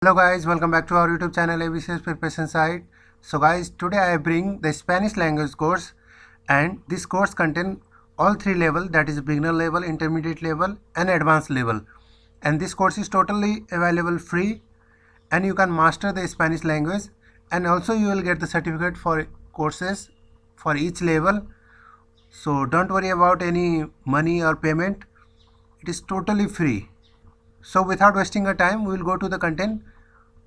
Hello guys, welcome back to our YouTube channel ABCS Preparation Site. So guys, today I bring the Spanish language course, and this course contains all three levels, that is beginner level, intermediate level and advanced level. And this course is totally available free, and you can master the Spanish language, and also you will get the certificate for courses for each level. So don't worry about any money or payment, it is totally free. So without wasting our time, we will go to the content.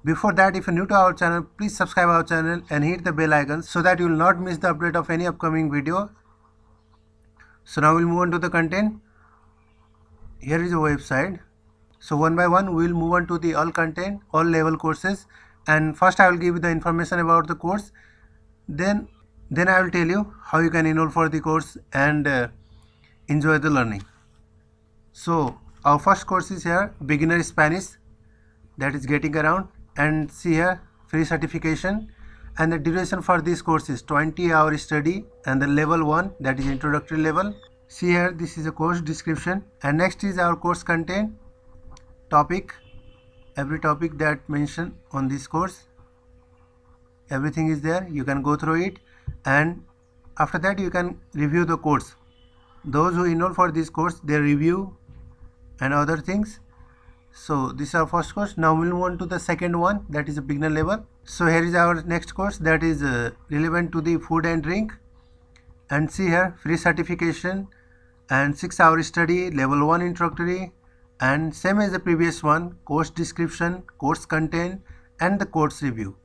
Before that, if you're new to our channel, please subscribe our channel and hit the bell icon so that you will not miss the update of any upcoming video. So now we'll move on to the content. Here is the website. So one by one we will move on to the all content, all level courses, and first I will give you the information about the course. Then I will tell you how you can enroll for the course and enjoy the learning. So our first course is here, beginner Spanish, that is getting around, and see here free certification, and the duration for this course is 20-hour study, and the level 1, that is introductory level. See here, this is a course description, and next is our course content, topic, every topic that mentioned on this course, everything is there, you can go through it, and after that you can review the course. Those who enroll for this course, they review and other things. So this is our first course. Now we'll move on to the second one, that is a beginner level. So here is our next course, that is relevant to the food and drink, and see here free certification and 6-hour study, level 1 introductory, and same as the previous one, course description, course content and the course review.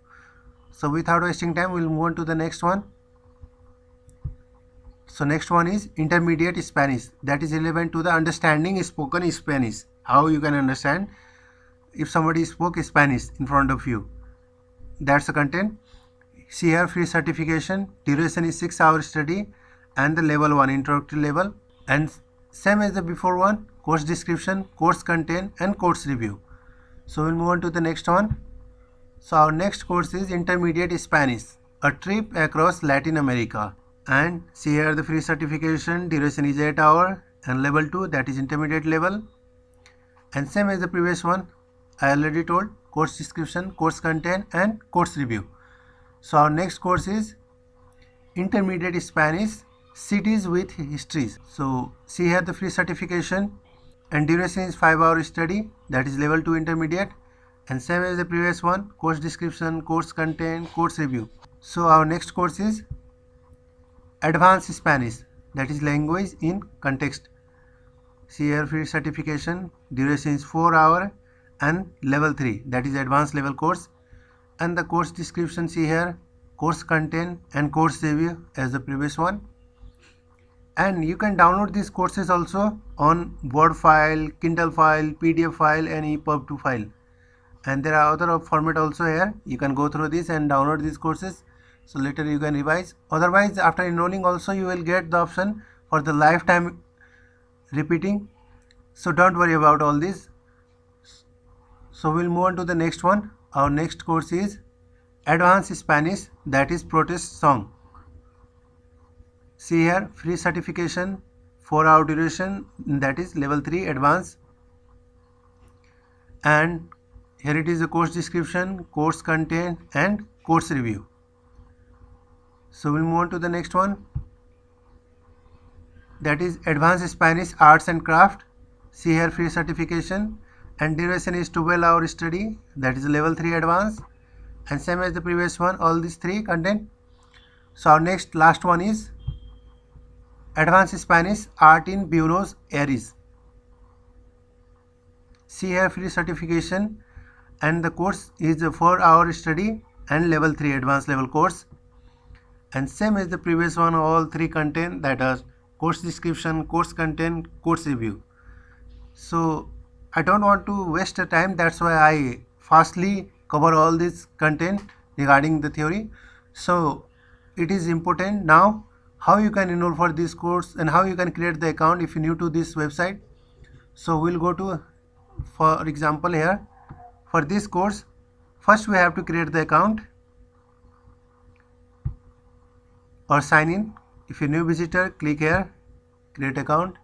So without wasting time, we'll move on to the next one. So next one is intermediate Spanish, that is relevant to the understanding spoken Spanish, how you can understand if somebody spoke Spanish in front of you. That's the content. See here free certification, duration is 6-hour study and the level 1 introductory level, and same as the before one, course description, course content and course review. So we'll move on to the next one. So our next course is intermediate Spanish, a trip across Latin America, and see here the free certification, duration is 8 hours and level 2, that is intermediate level, and same as the previous one, I already told, course description, course content and course review. So our next course is intermediate Spanish, cities with histories. So see here the free certification and duration is 5-hour study, that is level 2 intermediate, and same as the previous one, course description, course content, course review. So our next course is advanced Spanish, that is language in context. See here free certification, duration is 4 hours and level 3, that is advanced level course, and the course description, see here course content and course review as the previous one. And you can download these courses also on Word file, Kindle file, PDF file and EPUB 2 file, and there are other format also here. You can go through this and download these courses, so later you can revise. Otherwise, after enrolling also you will get the option for the lifetime repeating, so don't worry about all this. So we'll move on to the next one. Our next course is advanced Spanish, that is protest song. See here free certification, 4-hour duration, that is level 3 advanced, and here it is the course description, course content and course review. So we'll move on to the next one, that is advanced Spanish arts and craft. See here free certification and duration is 12-hour study, that is level 3 advanced, and same as the previous one, all these three content. So our next last one is advanced Spanish art in Buenos Aires. See here free certification and the course is a 4-hour study and level 3 advanced level course, and same as the previous one, all three content, that are course description, course content, course review. So I don't want to waste the time, that's why I fastly cover all this content regarding the theory. So it is important now how you can enroll for this course and how you can create the account if you're new to this website. So we'll go to, for example, here for this course, first we have to create the account or sign in. If you're new visitor, click here, create account.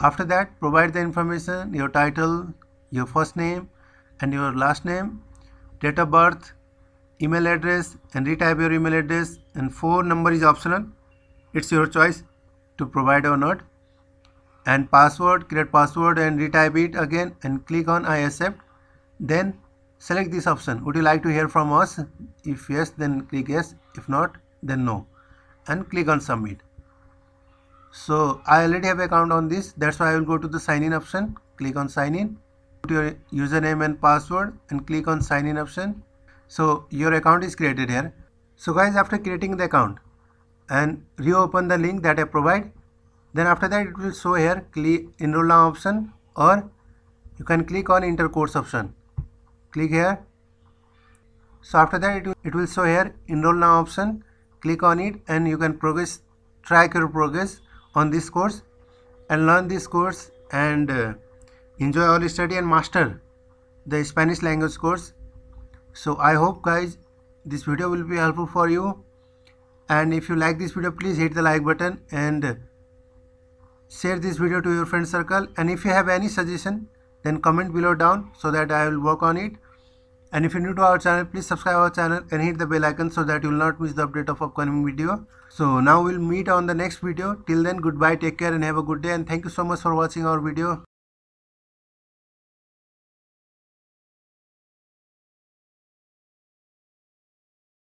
After that, provide the information, your title, your first name and your last name, date of birth, email address, and retype your email address, and phone number is optional. It's your choice to provide or not. And password, create password and retype it again and click on I accept. Then select this option, would you like to hear from us? If yes, then click yes. If not, then no, and click on submit. So I already have account on this, that's why I will go to the sign in option, click on sign in, put your username and password and click on sign in option. So your account is created here. So guys, after creating the account and reopen the link that I provide, then after that it will show here click enroll now option, or you can click on enter course option. Click here. So after that it will show here enroll now option. Click on it and you can track your progress on this course and learn this course and enjoy all study and master the Spanish language course. So I hope guys this video will be helpful for you, and if you like this video, please hit the like button and share this video to your friend circle. And if you have any suggestion, then comment below down so that I will work on it. And if you're new to our channel, please subscribe our channel and hit the bell icon so that you will not miss the update of upcoming video. So now we'll meet on the next video. Till then, goodbye, take care and have a good day, and thank you so much for watching our video.